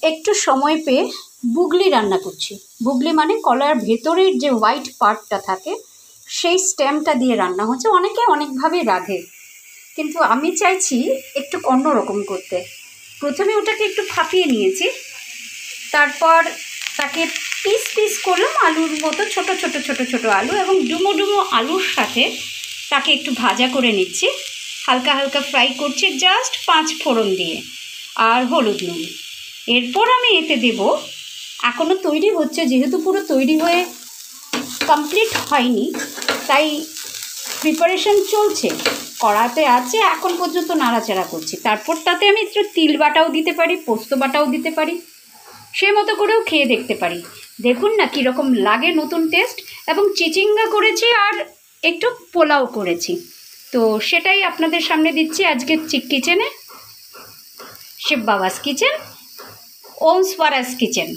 একটু সময় পেয়ে বুগলি রান্না করছি। বুগলি মানে কলার ভেতরের যে হোয়াইট পার্টটা থাকে সেই স্টেমটা দিয়ে রান্না হচ্ছে। অনেকে অনেকভাবে রাঁধে, কিন্তু আমি চাইছি একটু অন্যরকম করতে। প্রথমে ওটাকে একটু ফাটিয়ে নিয়েছি, তারপর তাকে পিস পিস করলাম আলুর মতো, ছোট ছোট ছোট ছোট আলু, এবং ডুমো ডুমো আলুর সাথে তাকে একটু ভাজা করে নিচ্ছি, হালকা হালকা ফ্রাই করছি জাস্ট 5 ফোড়ন দিয়ে আর হলুদ নুন। এরপর আমি এতে দেব, এখনও তৈরি হচ্ছে, যেহেতু পুরো তৈরি হয়ে কমপ্লিট হয়নি তাই প্রিপারেশন চলছে, কড়াতে আছে, এখন পর্যন্ত নাড়াচাড়া করছি। তারপর তাতে আমি একটু তিল বাটাও দিতে পারি, পোস্ত বাটাও দিতে পারি, সে মতো করেও খেয়ে দেখতে পারি। দেখুন না কীরকম লাগে, নতুন টেস্ট। এবং চিচিঙ্গা করেছি আর একটু পোলাও করেছি, তো সেটাই আপনাদের সামনে দিচ্ছি আজকে কিচেনে, শিব বাবাস কিচেন, ওম স্বরাজ কিচেন।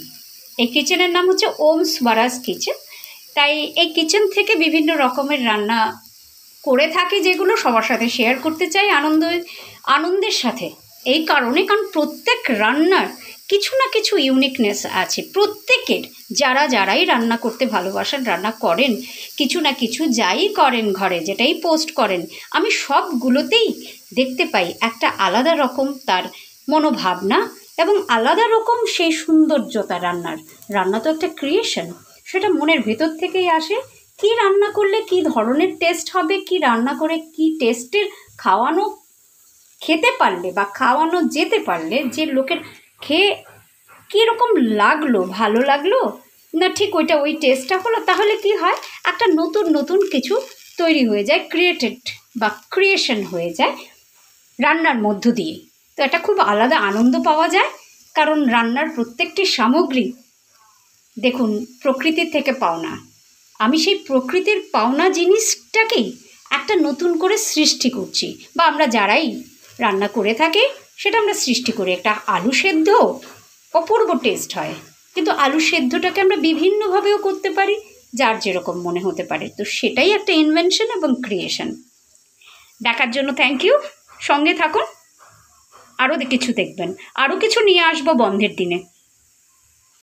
এই কিচেনের নাম হচ্ছে ওম স্বরাজ কিচেন। তাই এই কিচেন থেকে বিভিন্ন রকমের রান্না করে থাকি, যেগুলো সবার সাথে শেয়ার করতে চাই আনন্দের সাথে। এই কারণে, কারণ প্রত্যেক রান্নার কিছু না কিছু ইউনিকনেস আছে প্রত্যেকের। যারাই রান্না করতে ভালোবাসেন, রান্না করেন, কিছু না কিছু যাই করেন ঘরে, যেটাই পোস্ট করেন, আমি সবগুলোতেই দেখতে পাই একটা আলাদা রকম তার মনোভাবনা এবং আলাদা রকম সেই সৌন্দর্যতা। রান্না তো একটা ক্রিয়েশন, সেটা মনের ভেতর থেকেই আসে। কি রান্না করলে কি ধরনের টেস্ট হবে, কি রান্না করে কি টেস্টের খেতে পারলে বা খাওয়ানো যেতে পারলে যে লোকের খেয়ে কীরকম লাগলো, ভালো লাগলো না, ঠিক ওই টেস্টটা হলো, তাহলে কি হয়, একটা নতুন কিছু তৈরি হয়ে যায়, ক্রিয়েশন হয়ে যায় রান্নার মধ্য দিয়ে। তো এটা খুব আলাদা আনন্দ পাওয়া যায়, কারণ রান্নার প্রত্যেকটি সামগ্রী দেখুন প্রকৃতির থেকে পাওনা। আমি সেই প্রকৃতির পাওনা জিনিসটাকেই একটা নতুন করে সৃষ্টি করছি, বা আমরা যারাই রান্না করে থাকি সেটা আমরা সৃষ্টি করি। একটা আলু সেদ্ধ অপূর্ব টেস্ট হয়, কিন্তু আলু সেদ্ধটাকে আমরা বিভিন্নভাবেও করতে পারি, যার যেরকম মনে হতে পারে। তো সেটাই একটা ইনভেনশন এবং ক্রিয়েশন। দেখার জন্য থ্যাংক ইউ, সঙ্গে থাকুন, আরও কিছু দেখবেন, আরও কিছু নিয়ে আসবো বন্ধের দিনে।